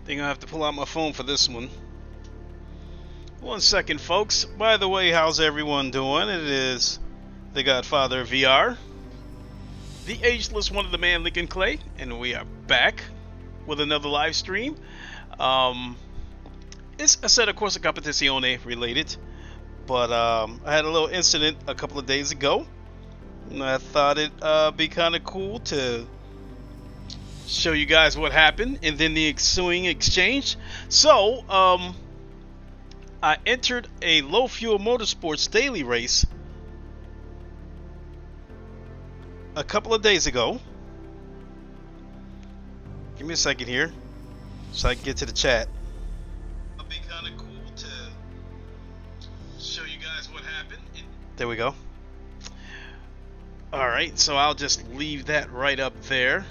Think I have to pull out my phone for this one. 1 second, folks. By the way, how's everyone doing? It is the Godfather of VR, the ageless one of the man Lincoln Clay, and we are back with another live stream. It's a set of Corsa Competizione related, but I had a little incident a couple of days ago, and I thought it'd be kind of cool to show you guys what happened and then the ensuing exchange. So I entered a Low Fuel Motorsports daily race a couple of days ago. Give me a second here so I can get to the chat. It'd be kind of cool to show you guys what happened. There we go. Alright, so I'll just leave that right up there.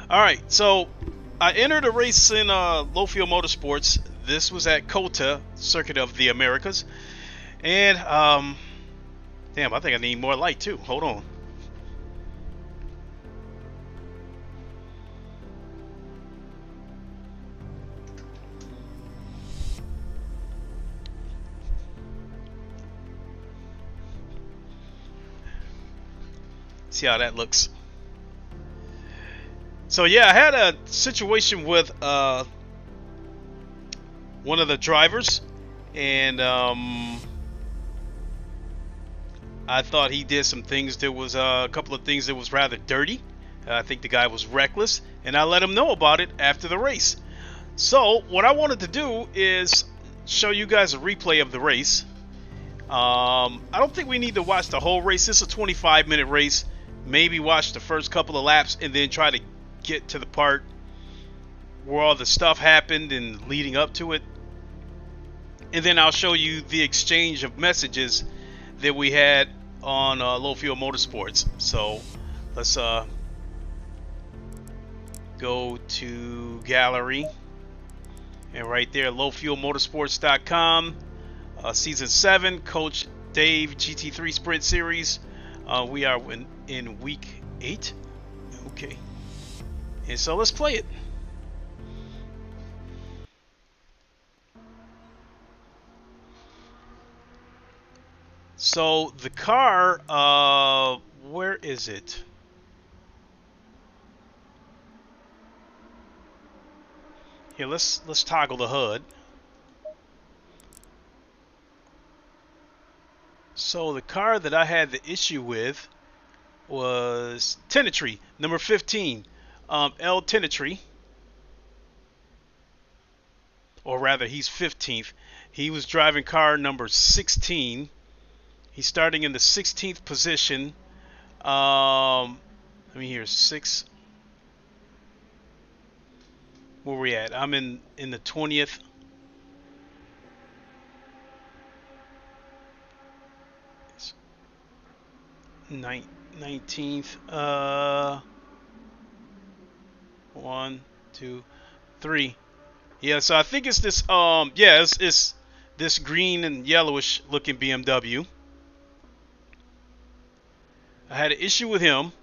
Alright, so I entered a race in Low Fuel Motorsports. This was at COTA, Circuit of the Americas. And, damn, I think I need more light too. Hold on. See how that looks. So yeah, I had a situation with one of the drivers, and I thought he did some things. There was a couple of things that was rather dirty. I think the guy was reckless, and I let him know about it after the race. So what I wanted to do is show you guys a replay of the race. I don't think we need to watch the whole race. This is a 25-minute race. Maybe watch the first couple of laps and then try to get to the part where all the stuff happened and leading up to it. and then I'll show you the exchange of messages that we had on Low Fuel Motorsports. So let's go to gallery, and right there, lowfuelmotorsports.com, season 7, Coach Dave GT3 Sprint Series. We are in week 8. Okay, and so let's play it. So the car, where is it? Here, let's toggle the HUD. So the car that I had the issue with was Tenetry, number 15, L Tenetry, or rather, he's 15th. He was driving car number 16. He's starting in the 16th position. Let me hear 6. Where we at? I'm in the 20th. It's 19th. 1, 2, 3. Yeah, so I think it's this. Yeah, it's this green and yellowish looking BMW. I had an issue with him,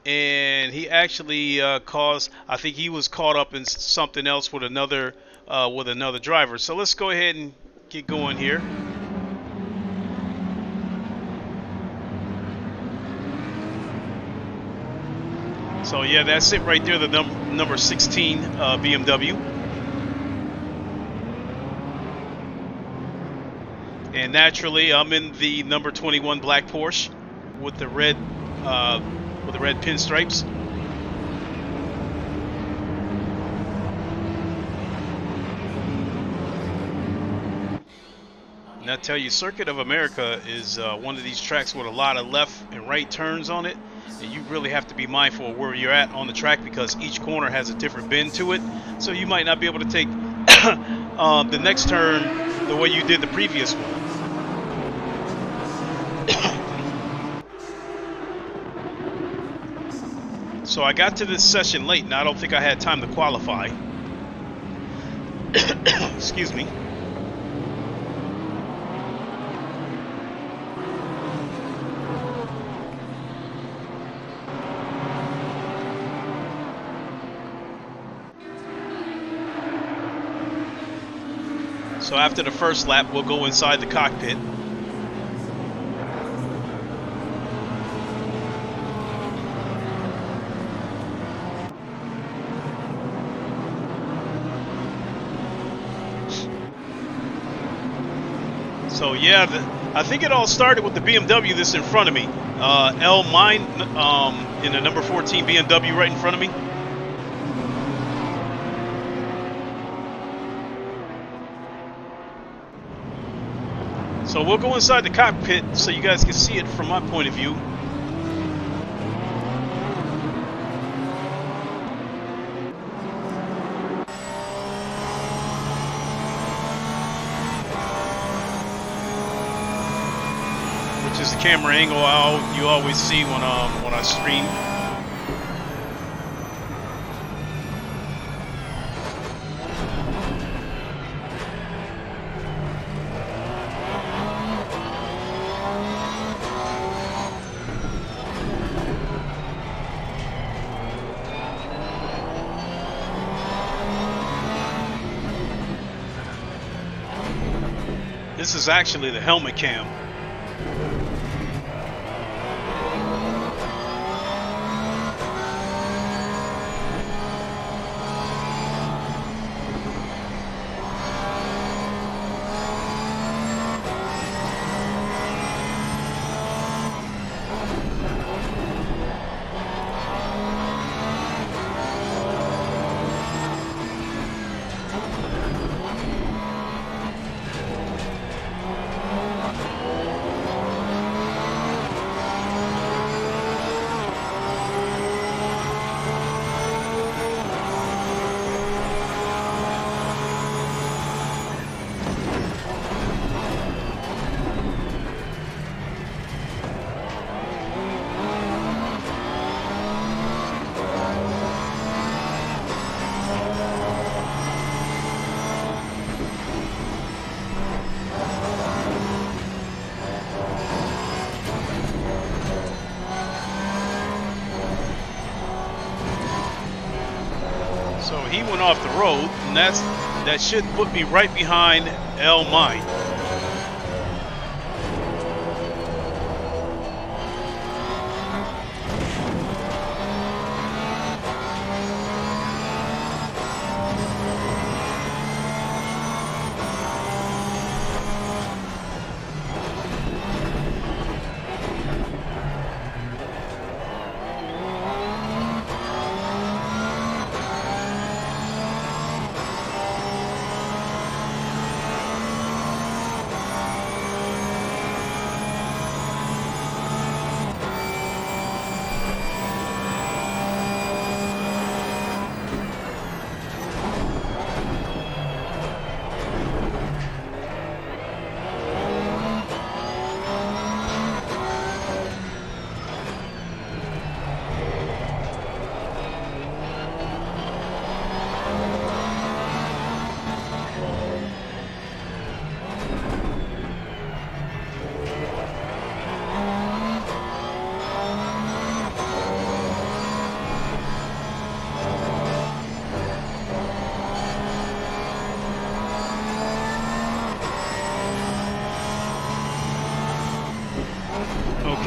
and he actually caused. I think he was caught up in something else with another driver. So let's go ahead and get going here. So yeah, that's it right there. The number 16 BMW, and naturally, I'm in the number 21 black Porsche with the red pinstripes. And I tell you, Circuit of America is one of these tracks with a lot of left and right turns on it, and you really have to be mindful of where you're at on the track because each corner has a different bend to it. So you might not be able to take the next turn the way you did the previous one. So I got to this session late, and I don't think I had time to qualify. Excuse me. So after the first lap, we'll go inside the cockpit. So yeah, I think it all started with the BMW that's in front of me. L mine in the number 14 BMW right in front of me. So we'll go inside the cockpit so you guys can see it from my point of view. Which is the camera angle you always see when I stream. This is actually the helmet cam. So he went off the road, and that should put me right behind L Mine.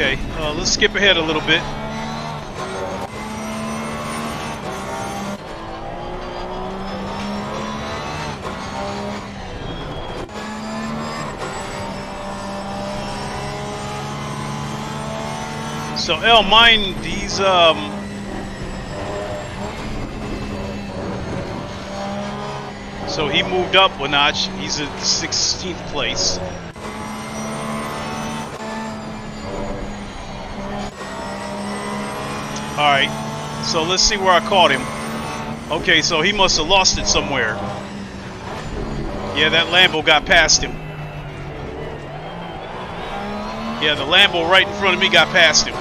Okay, let's skip ahead a little bit. So L Mine, these so he moved up a notch. He's at 16th place. Alright, so let's see where I caught him. Okay, so he must have lost it somewhere. Yeah, that Lambo got past him. Yeah, the Lambo right in front of me got past him.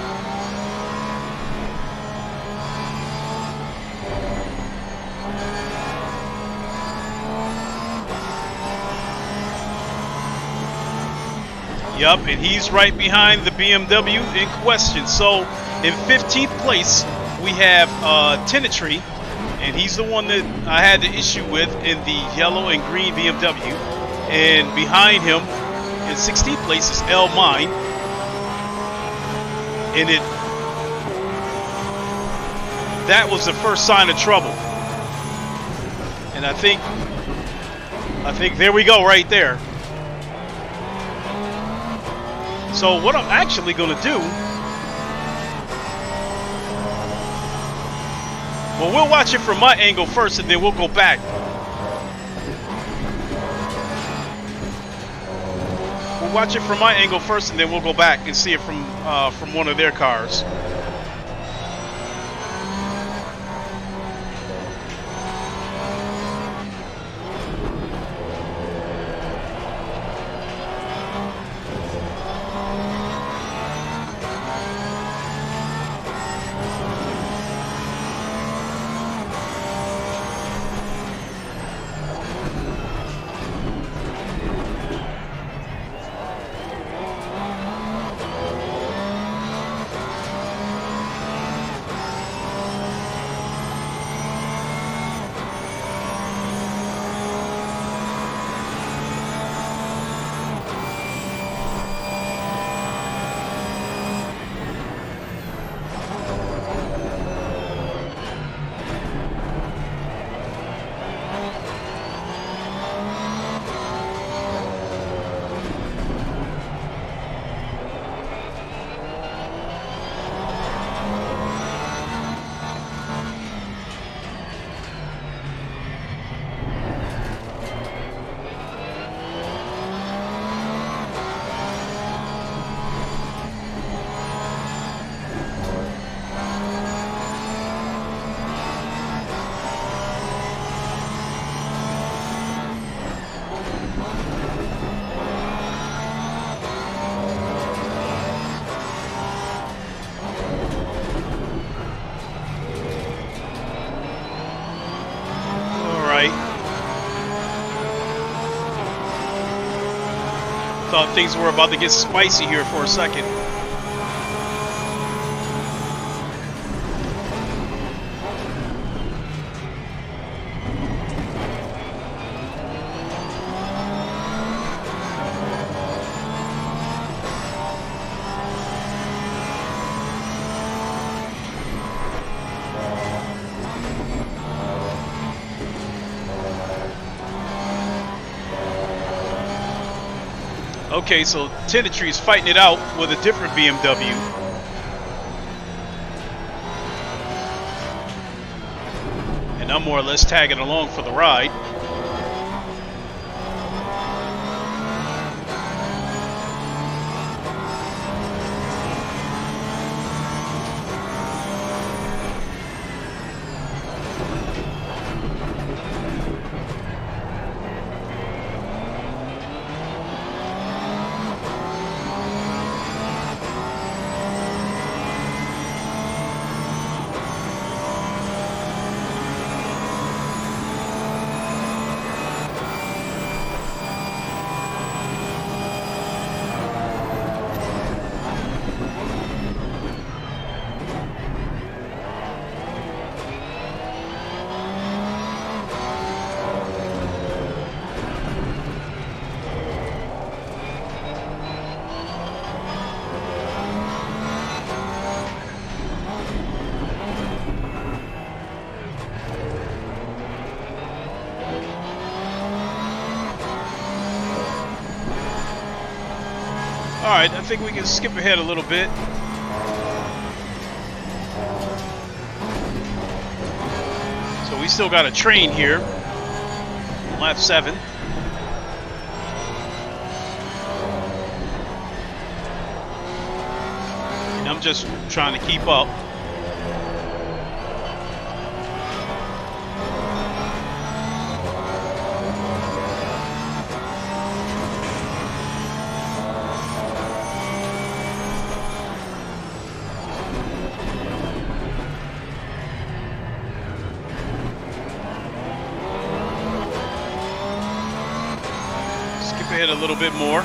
Yup, and he's right behind the BMW in question. So in 15th place, we have Tenetry, and he's the one that I had the issue with in the yellow and green BMW. And behind him, in 16th place, is L Mine. And that was the first sign of trouble. And I think there we go right there. So what I'm actually going to do, well, we'll watch it from my angle first, and then we'll go back. We'll watch it from my angle first, and then we'll go back and see it from one of their cars. Thought things were about to get spicy here for a second. Okay, so Tenetry is fighting it out with a different BMW. And I'm more or less tagging along for the ride. Alright, I think we can skip ahead a little bit. So we still got a train here. Lap 7. And I'm just trying to keep up. Ahead a little bit more.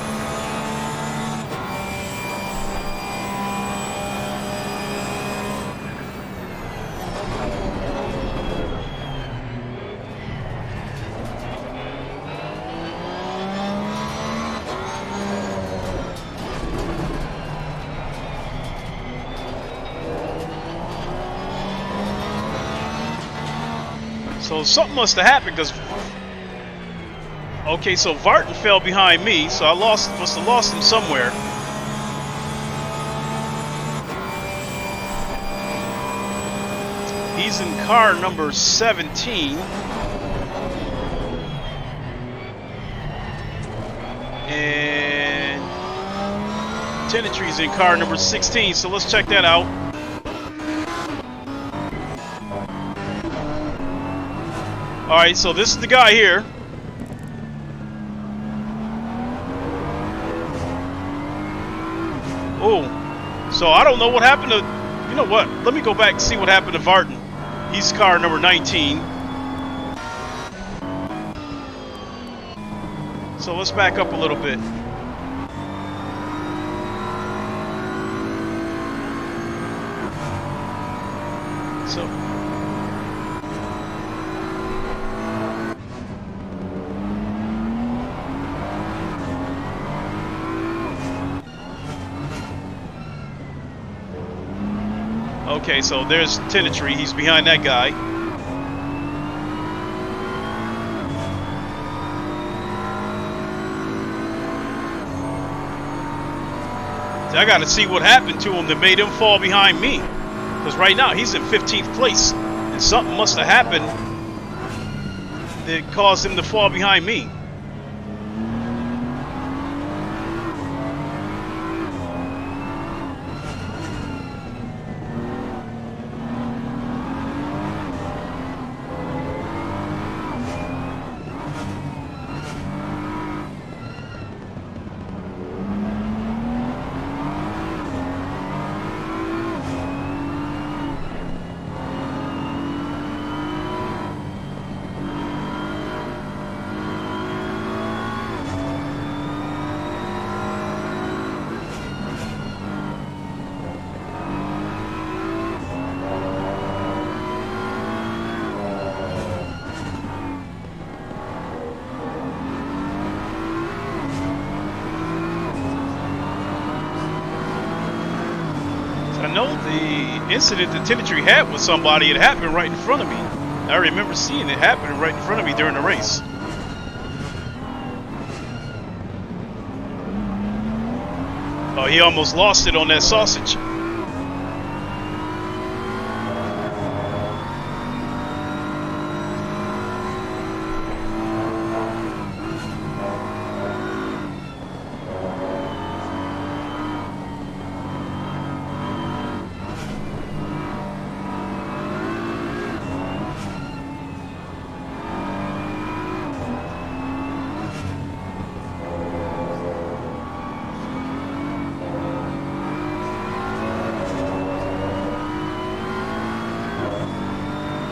So something must have happened because okay, so Vartan fell behind me, so I must have lost him somewhere. He's in car number 17. And Tenetry's in car number 16, so let's check that out. Alright, so this is the guy here. Oh, so I don't know what happened to, you know what, let me go back and see what happened to Vartan. He's car number 19. So let's back up a little bit. So okay, so there's Tenetry. He's behind that guy. So I got to see what happened to him that made him fall behind me. Because right now he's in 15th place. And something must have happened that caused him to fall behind me. I know the incident that Tenetry had with somebody, it happened right in front of me. I remember seeing it happening right in front of me during the race. Oh, he almost lost it on that sausage.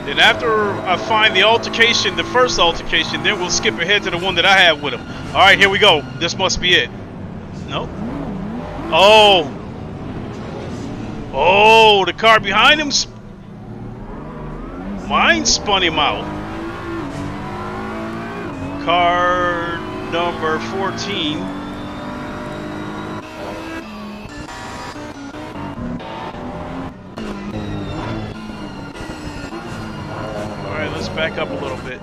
And after I find the altercation, the first altercation, then we'll skip ahead to the one that I had with him. All right, here we go. This must be it. No? Oh. Oh, the car behind him. Mine spun him out. Car number 14. Let's back up a little bit.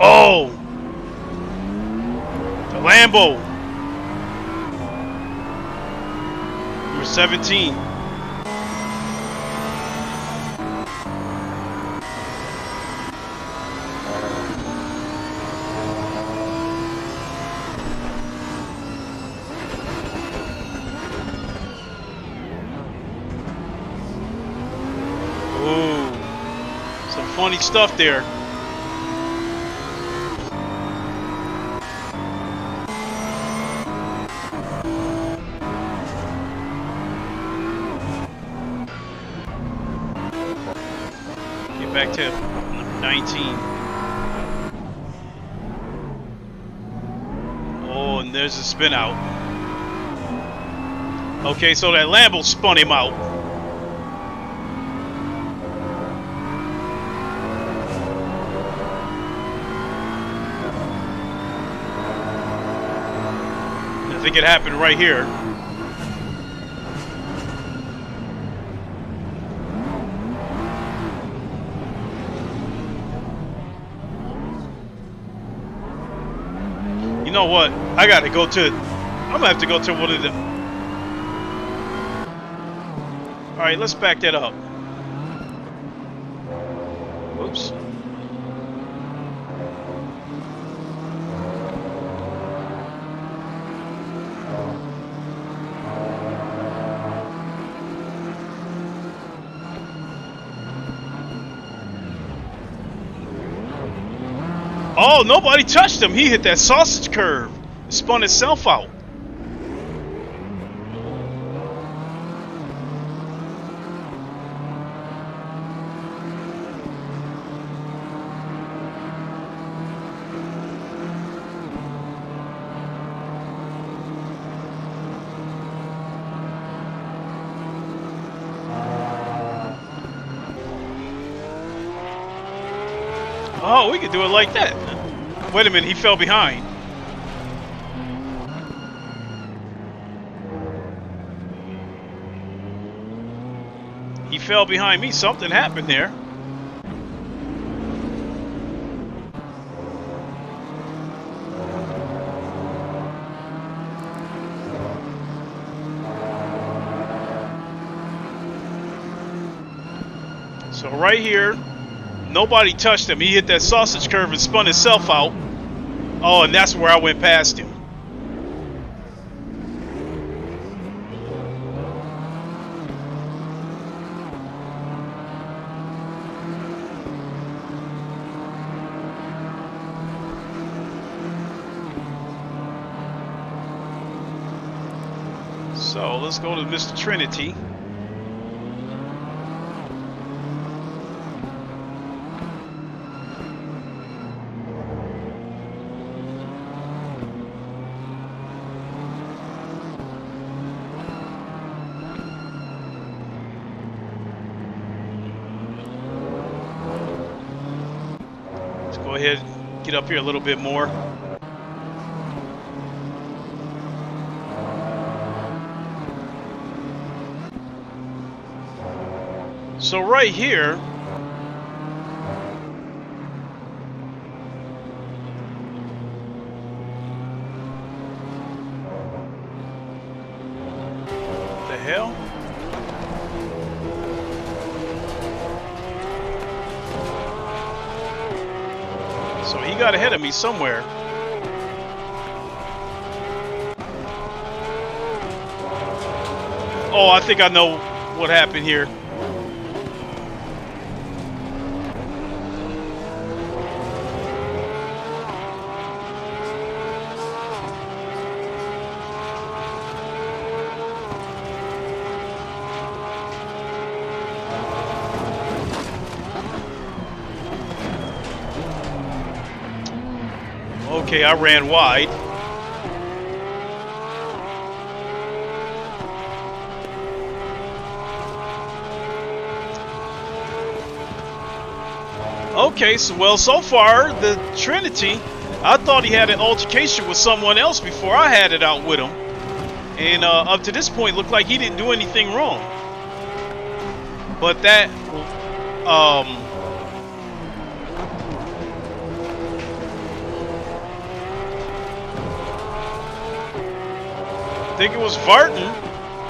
Oh! The Lambo! 17. Ooh, some funny stuff there. Back to number 19. Oh, and there's a spin out. Okay, so that Lambo spun him out. I think it happened right here. You know what? I gotta go to. I'm gonna have to go to one of them. All right, let's back that up. Whoops. Oh, nobody touched him. He hit that sausage curve. It spun itself out. Oh, we could do it like that. Wait a minute, he fell behind. He fell behind me. Something happened there. So right here, nobody touched him. He hit that sausage curve and spun himself out. Oh, and that's where I went past him. So let's go to Mr. Trinity. Let's go ahead and get up here a little bit more. So right here, what the hell? So he got ahead of me somewhere. Oh, I think I know what happened here. Okay, I ran wide. Okay, so far the Trinity, I thought he had an altercation with someone else before I had it out with him, and up to this point, looked like he didn't do anything wrong. But that, I think it was Vartan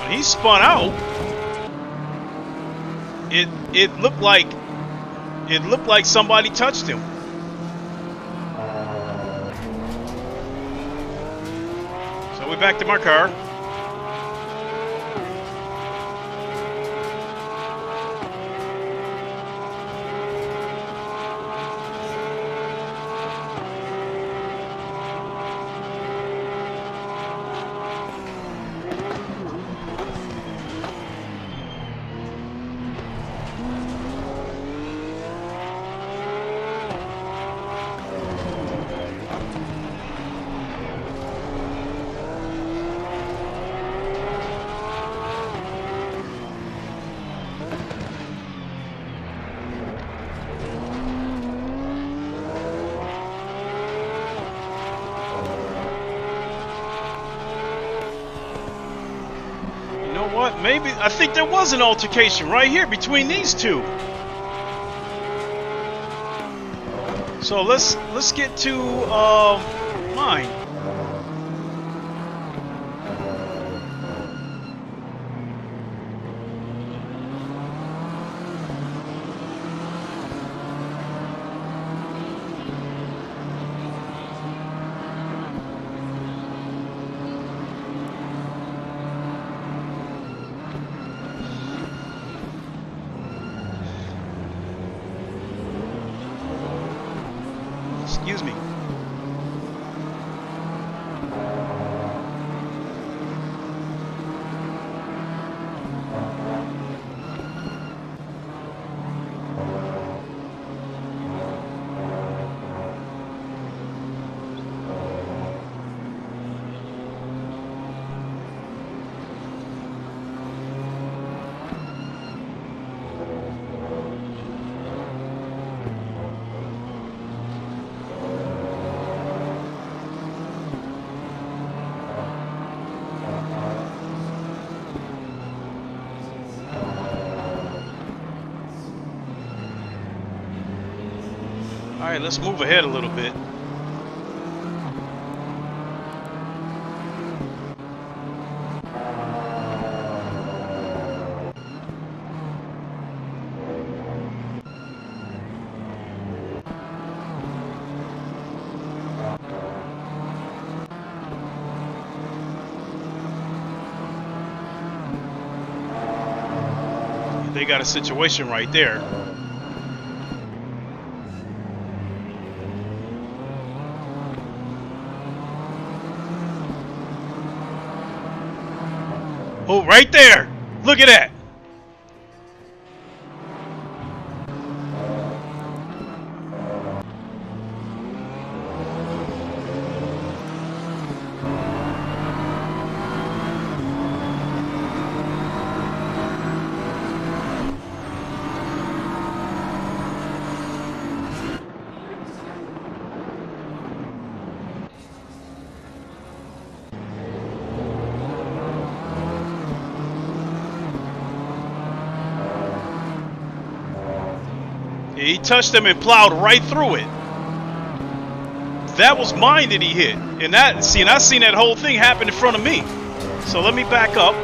when he spun out. It looked like somebody touched him. So we're back to my car. What? Maybe I think there was an altercation right here between these two. So let's get to mine. Excuse me. All right, let's move ahead a little bit. They got a situation right there. Oh, right there! Look at that! He touched him and plowed right through it. That was mine that he hit. And I seen that whole thing happen in front of me. So let me back up.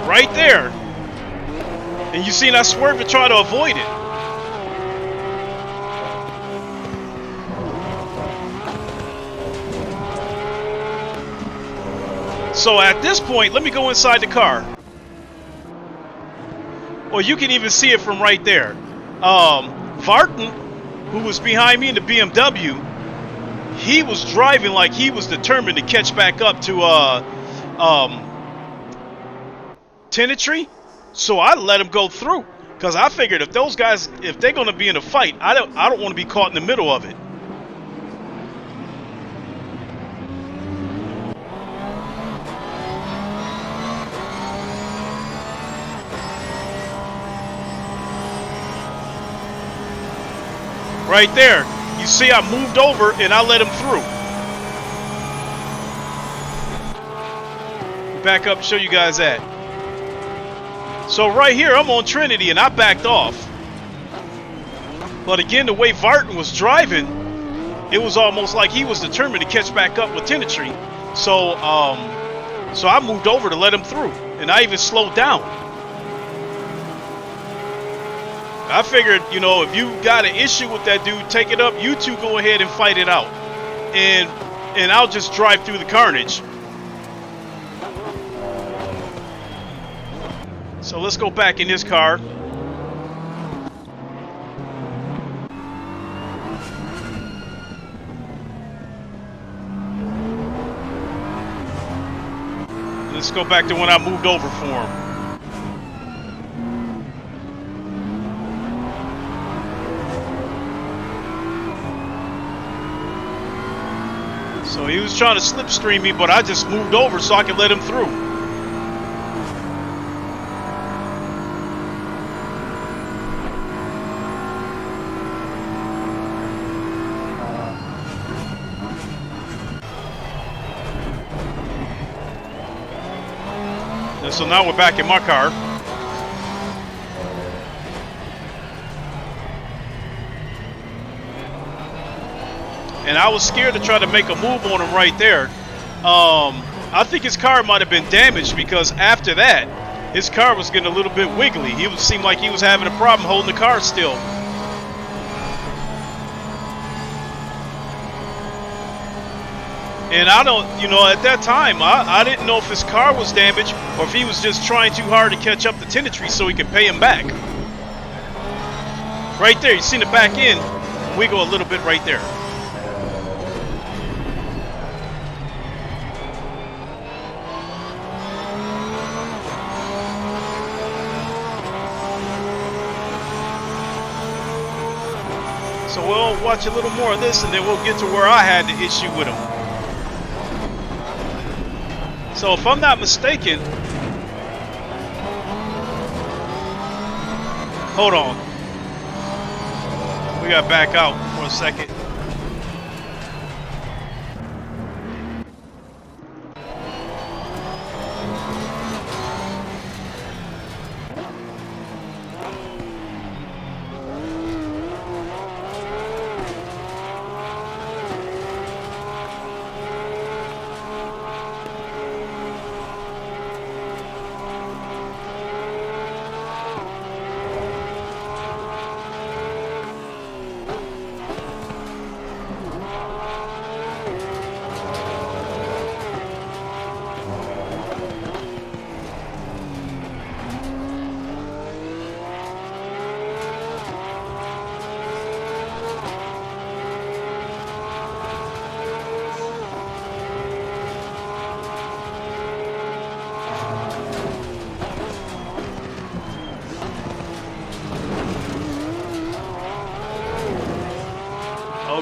Right there. And you seen I swerved to try to avoid it. So at this point, let me go inside the car. Or you can even see it from right there. Vartan, who was behind me in the BMW, he was driving like he was determined to catch back up to Tenetry. So I let him go through, because I figured if those guys, if they're going to be in a fight, I don't want to be caught in the middle of it. Right there, you see I moved over and I let him through. Back up and show you guys that. So right here, I'm on Trinity and I backed off. But again, the way Vartan was driving, it was almost like he was determined to catch back up with Tenetry. So I moved over to let him through, and I even slowed down. I figured, you know, if you got an issue with that dude, take it up. You two go ahead and fight it out, and I'll just drive through the carnage. So let's go back in this car. Let's go back to when I moved over for him. So he was trying to slipstream me, but I just moved over so I could let him through. And so now we're back in my car. And I was scared to try to make a move on him right there. I think his car might have been damaged, because after that, his car was getting a little bit wiggly. He seemed like he was having a problem holding the car still. And I don't, you know, at that time, I didn't know if his car was damaged or if he was just trying too hard to catch up to Tenetry so he could pay him back. Right there, you seen the back end wiggle a little bit right there. So we'll watch a little more of this, and then we'll get to where I had the issue with him. So if I'm not mistaken, hold on. We gotta back out for a second.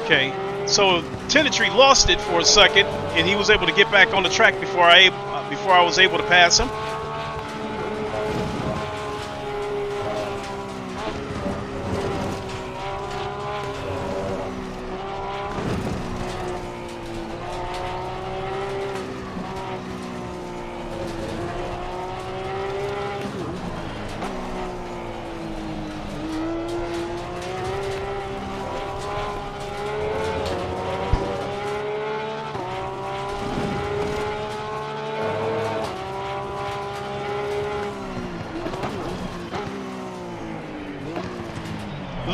Okay, so Tenetry lost it for a second, and he was able to get back on the track before I was able to pass him.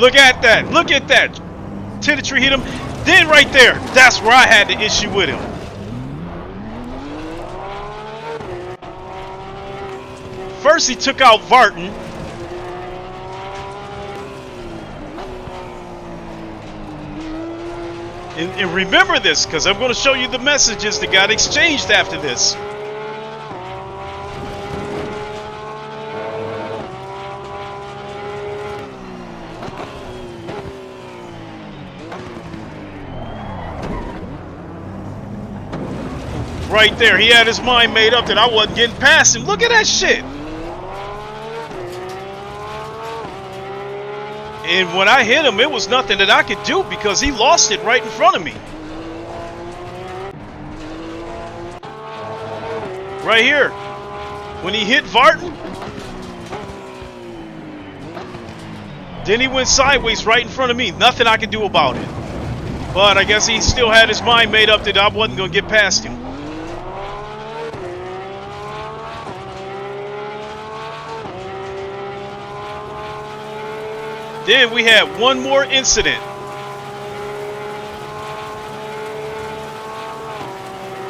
Look at that. Look at that. Territory hit him. Then right there, that's where I had the issue with him. First he took out Vartan. And remember this, because I'm going to show you the messages that got exchanged after this. Right there, he had his mind made up that I wasn't getting past him. Look at that shit. And when I hit him, it was nothing that I could do because he lost it right in front of me. Right here. When he hit Vartan, then he went sideways right in front of me. Nothing I could do about it. But I guess he still had his mind made up that I wasn't going to get past him. Then we had one more incident.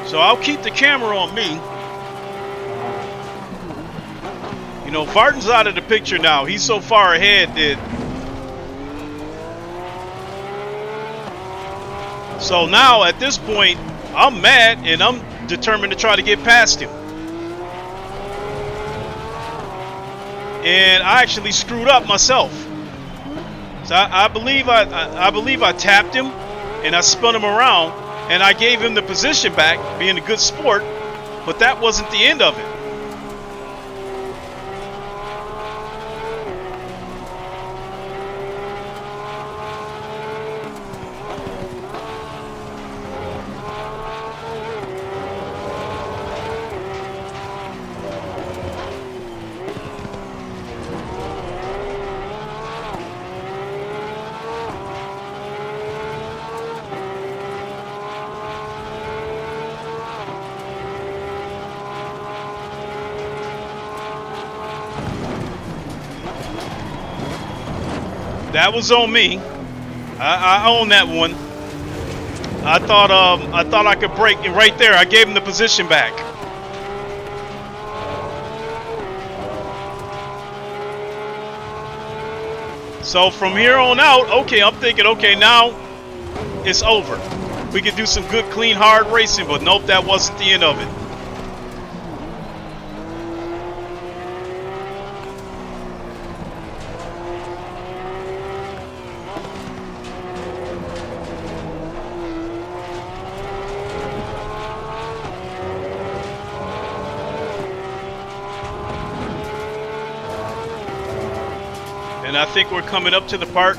So I'll keep the camera on me. You know, Vartan's out of the picture now. He's so far ahead that... So now, at this point, I'm mad and I'm determined to try to get past him. And I actually screwed up myself. So I believe I tapped him and I spun him around and I gave him the position back, being a good sport, but that wasn't the end of it. That was on me. I own that one. I thought I could break it right there. I gave him the position back. So from here on out, okay, I'm thinking, okay, now it's over. We could do some good, clean, hard racing, but nope, that wasn't the end of it. And I think we're coming up to the part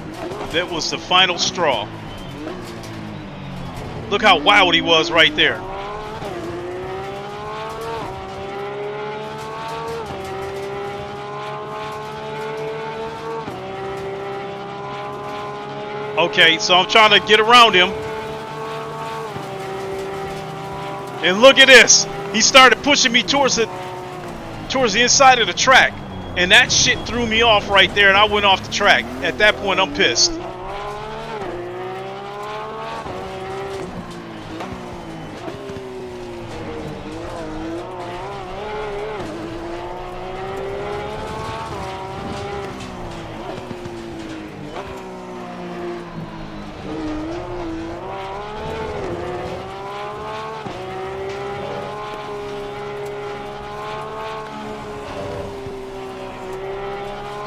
that was the final straw. Look how wild he was right there. Okay, so I'm trying to get around him. And look at this. He started pushing me towards the inside of the track. And that shit threw me off right there, and I went off the track. At that point, I'm pissed.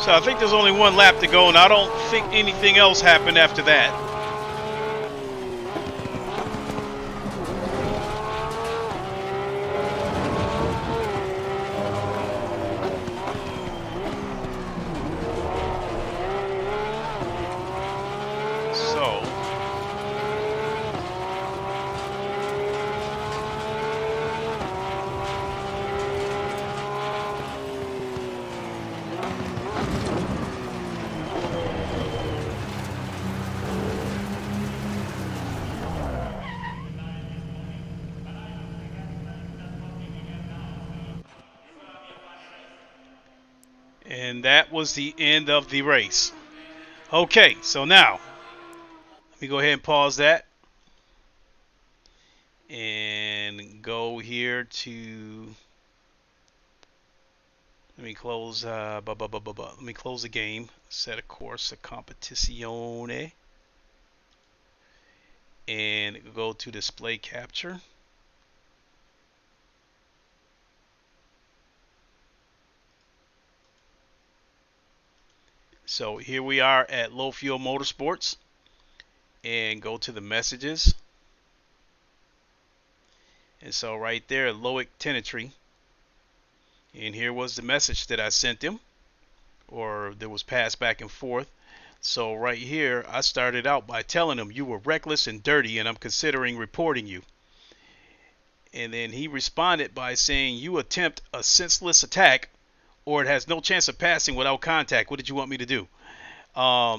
So I think there's only one lap to go, and I don't think anything else happened after that. And that was the end of the race. Okay, so now let me go ahead and pause that and go here to. Let me close. Let me close the game. Set a course, a competizione, and go to display capture. So here we are at Low Fuel Motorsports, and go to the messages. And so right there, Loic Tenetry. And here was the message that I sent him, or there was passed back and forth. So right here, I started out by telling him you were reckless and dirty, and I'm considering reporting you. And then he responded by saying you attempt a senseless attack, or it has no chance of passing without contact. What did you want me to do?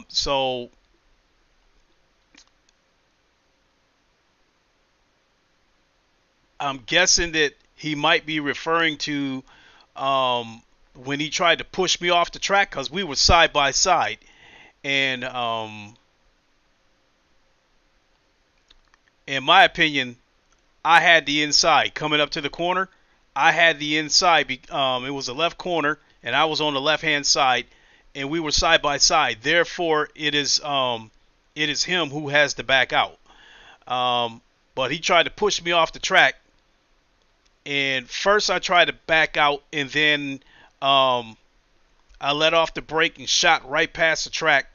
So I'm guessing that he might be referring to when he tried to push me off the track, because we were side by side, and in my opinion, I had the inside coming up to the corner. I had the inside. It was a left corner, and I was on the left-hand side, and we were side by side. Therefore, it is him who has to back out. But he tried to push me off the track, and first I tried to back out, and then I let off the brake and shot right past the track,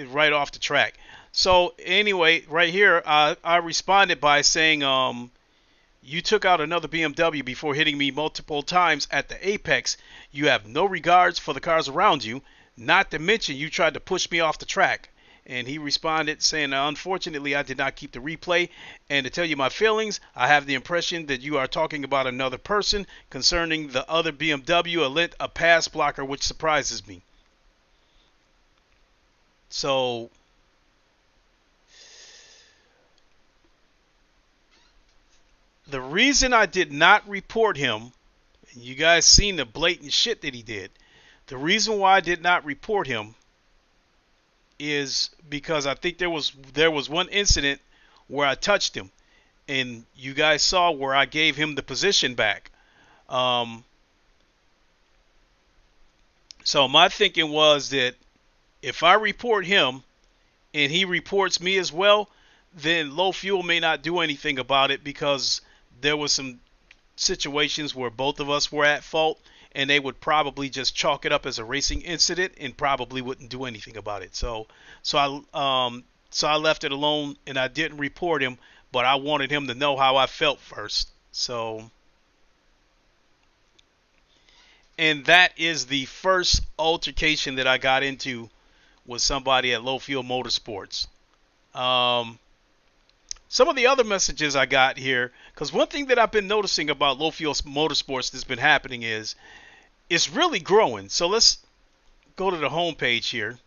right off the track. So anyway, right here, I responded by saying, you took out another BMW before hitting me multiple times at the apex. You have no regards for the cars around you. Not to mention you tried to push me off the track. And he responded saying, unfortunately, I did not keep the replay. And to tell you my feelings, I have the impression that you are talking about another person concerning the other BMW, a pass blocker, which surprises me. So the reason I did not report him, you guys seen the blatant shit that he did. The reason why I did not report him is because I think there was one incident where I touched him, and you guys saw where I gave him the position back. So my thinking was that if I report him and he reports me as well, then Low Fuel may not do anything about it, because there was some situations where both of us were at fault, and they would probably just chalk it up as a racing incident and probably wouldn't do anything about it. So I left it alone, and I didn't report him, but I wanted him to know how I felt first. So, and that is the first altercation that I got into with somebody at Low Fuel Motorsports. Some of the other messages I got here, because one thing that I've been noticing about Low Fuel Motorsports that's been happening is it's really growing. So let's go to the home page here.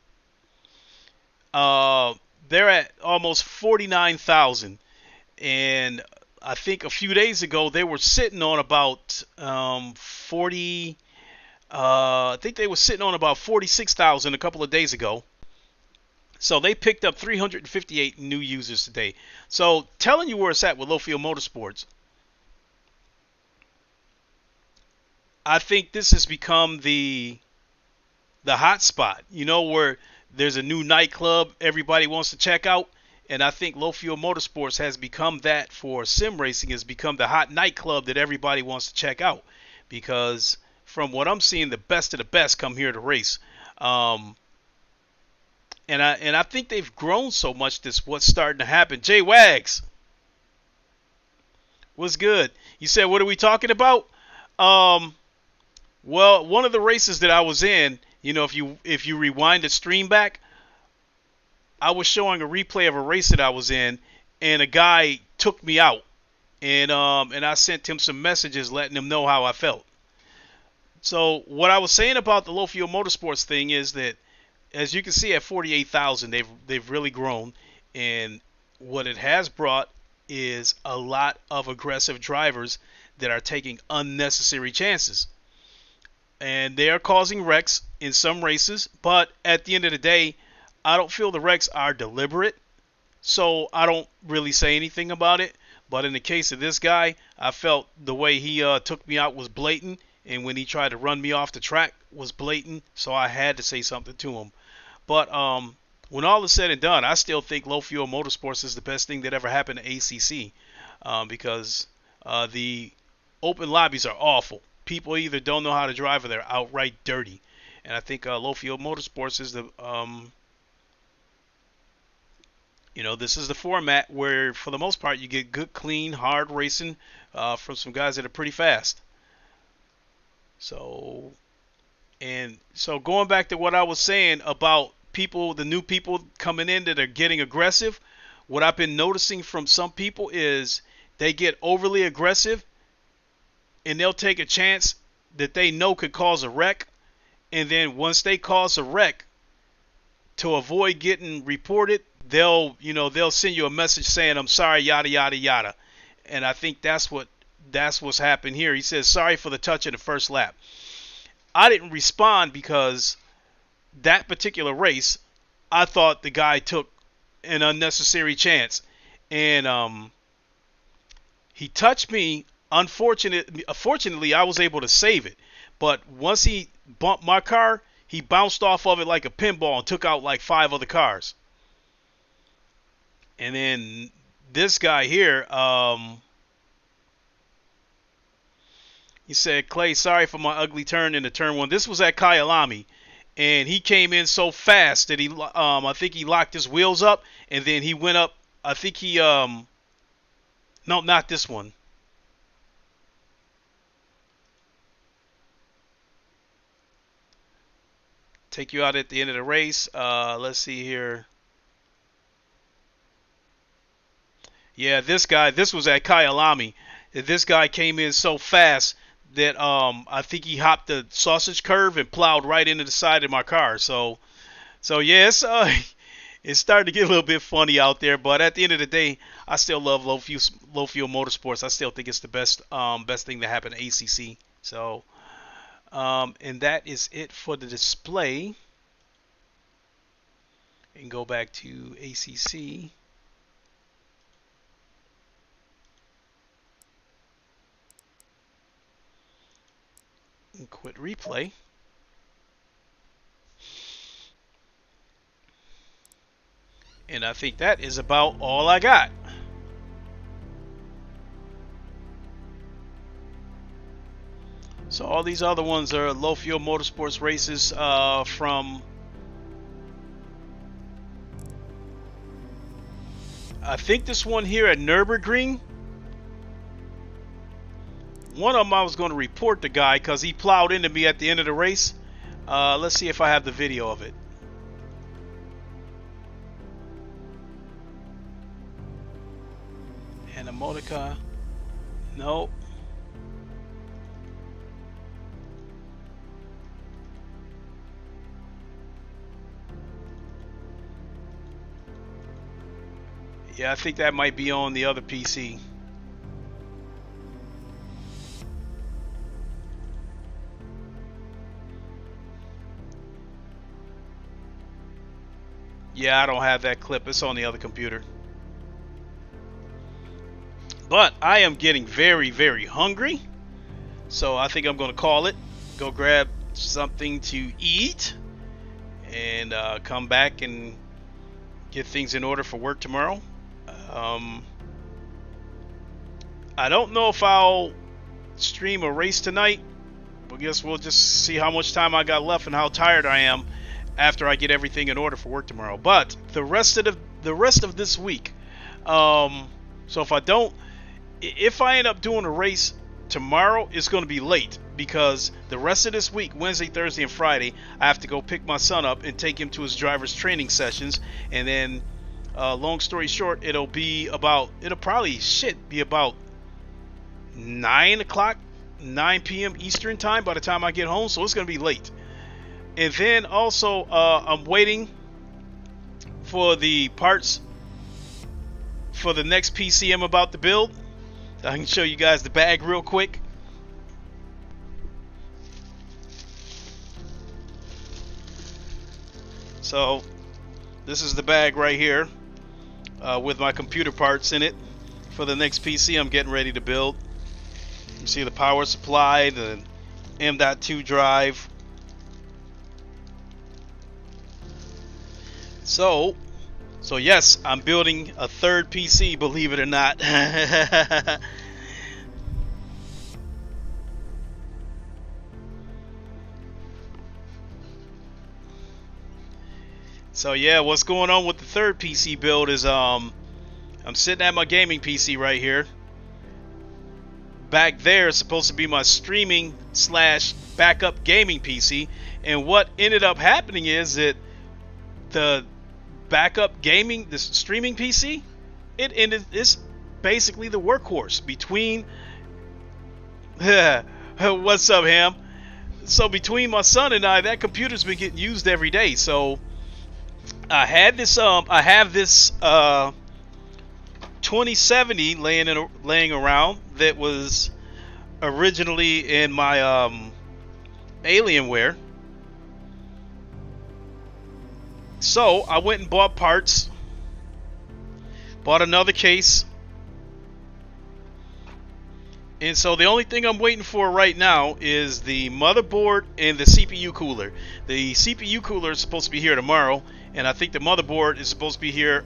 They're at almost 49,000, and I think a few days ago they were sitting on about 40. I think they were sitting on about 46,000 a couple of days ago. So they picked up 358 new users today. So telling you where it's at with Low Fuel Motorsports, I think this has become the hot spot, you know, where there's a new nightclub everybody wants to check out. And I think Low Fuel Motorsports has become that for sim racing, has become the hot nightclub that everybody wants to check out. Because from what I'm seeing, the best of the best come here to race. And I think they've grown so much. This what's starting to happen. Jay Wags, what's good? You said, what are we talking about? Well, one of the races that I was in, you know, if you rewind the stream back, I was showing a replay of a race that I was in, and a guy took me out, and I sent him some messages letting him know how I felt. So what I was saying about the Low Fuel Motorsports thing is that, as you can see, at 48,000, they've really grown, and what it has brought is a lot of aggressive drivers that are taking unnecessary chances, and they are causing wrecks in some races. But at the end of the day, I don't feel the wrecks are deliberate, so I don't really say anything about it. But in the case of this guy, I felt the way he took me out was blatant, and when he tried to run me off the track was blatant, so I had to say something to him. But when all is said and done, I still think Low Fuel Motorsports is the best thing that ever happened to ACC, because the open lobbies are awful. People either don't know how to drive or they're outright dirty. And I think Low Fuel Motorsports is the this is the format where, for the most part, you get good, clean, hard racing from some guys that are pretty fast. So going back to what I was saying about people, the new people coming in that are getting aggressive, what I've been noticing from some people is they get overly aggressive and they'll take a chance that they know could cause a wreck. And then once they cause a wreck, to avoid getting reported, they'll send you a message saying, "I'm sorry, yada yada yada." And I think that's what's happened here. He says, "Sorry for the touch in the first lap." I didn't respond because that particular race, I thought the guy took an unnecessary chance, and he touched me. Unfortunately, I was able to save it. But once he bumped my car, he bounced off of it like a pinball and took out like 5 other cars. And then this guy here, he said, "Clay, sorry for my ugly turn into turn 1." This was at Kyalami, and he came in so fast that I think he locked his wheels up, and then he went up. I think he, no, not this one. Take you out at the end of the race. Let's see here. Yeah, this was at Kyalami. This guy came in so fast that I think he hopped the sausage curve and plowed right into the side of my car. So yeah, it's starting to get a little bit funny out there. But at the end of the day, I still love Low Fuel Motorsports. I still think it's the best thing that happened to ACC. So. And that is it for the display. And go back to ACC. And quit replay. And I think that is about all I got. So all these other ones are Low Fuel Motorsports races from, I think this one here at Nürburgring. One of them I was going to report the guy because he plowed into me at the end of the race. Let's see if I have the video of it. And a Modica. Nope. Yeah, I think that might be on the other PC. Yeah, I don't have that clip. It's on the other computer. But I am getting very, very hungry. So I think I'm going to call it. Go grab something to eat. And come back and get things in order for work tomorrow. I don't know if I'll stream a race tonight. I guess we'll just see how much time I got left and how tired I am after I get everything in order for work tomorrow. But the rest of this week, so if I end up doing a race tomorrow, it's going to be late because the rest of this week, Wednesday, Thursday, and Friday, I have to go pick my son up and take him to his driver's training sessions, and then long story short, it'll probably be about 9 p.m. Eastern time by the time I get home, so it's going to be late. And then also, I'm waiting for the parts for the next PC I'm about to build. I can show you guys the bag real quick. So this is the bag right here with my computer parts in it for the next PC I'm getting ready to build. You see the power supply, the M.2 drive. So yes, I'm building a third PC, believe it or not. So yeah, what's going on with the third PC build is I'm sitting at my gaming PC right here. Back there is supposed to be my streaming / backup gaming PC, and what ended up happening is that the backup gaming, this streaming PC, it's basically the workhorse between what's up, Ham? So between my son and I, that computer's been getting used every day. So I have this 2070 laying around that was originally in my Alienware. So I went and bought parts, bought another case, and so the only thing I'm waiting for right now is the motherboard and the CPU cooler. The CPU cooler is supposed to be here tomorrow, and I think the motherboard is supposed to be here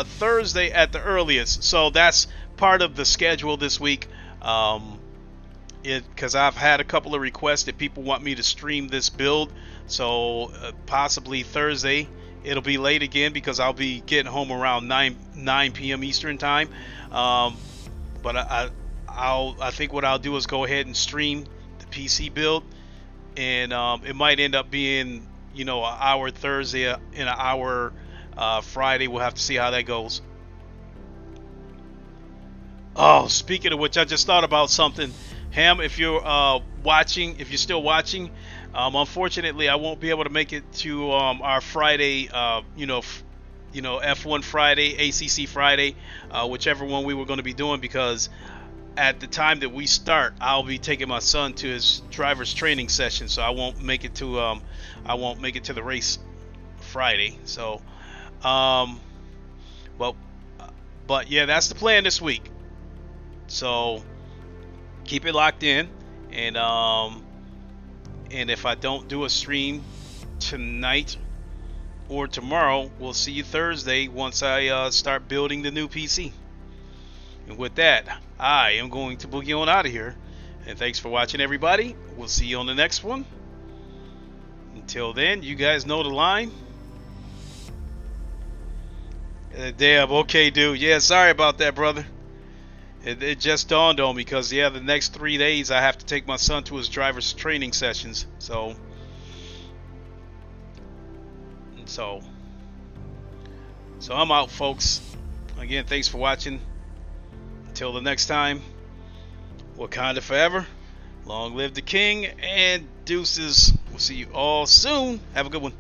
Thursday at the earliest. So that's part of the schedule this week, because I've had a couple of requests that people want me to stream this build. So possibly Thursday. It'll be late again because I'll be getting home around 9 p.m. Eastern time. But I think what I'll do is go ahead and stream the PC build, and it might end up being, you know, an hour Thursday and an hour Friday. We'll have to see how that goes. Oh, speaking of which, I just thought about something. Ham, if you're still watching, unfortunately, I won't be able to make it to our Friday, F1 Friday, ACC Friday, whichever one we were going to be doing, because at the time that we start, I'll be taking my son to his driver's training session, so I won't make it to the race Friday. So, but yeah, that's the plan this week. So keep it locked in, and if I don't do a stream tonight or tomorrow, we'll see you Thursday once I start building the new PC. And with that, I am going to boogie on out of here. And thanks for watching, everybody. We'll see you on the next one. Until then, you guys know the line. Damn, okay, dude. Yeah, sorry about that, brother. It just dawned on me because, yeah, the next 3 days I have to take my son to his driver's training sessions. So I'm out, folks. Again, thanks for watching. Until the next time, Wakanda forever. Long live the king, and deuces. We'll see you all soon. Have a good one.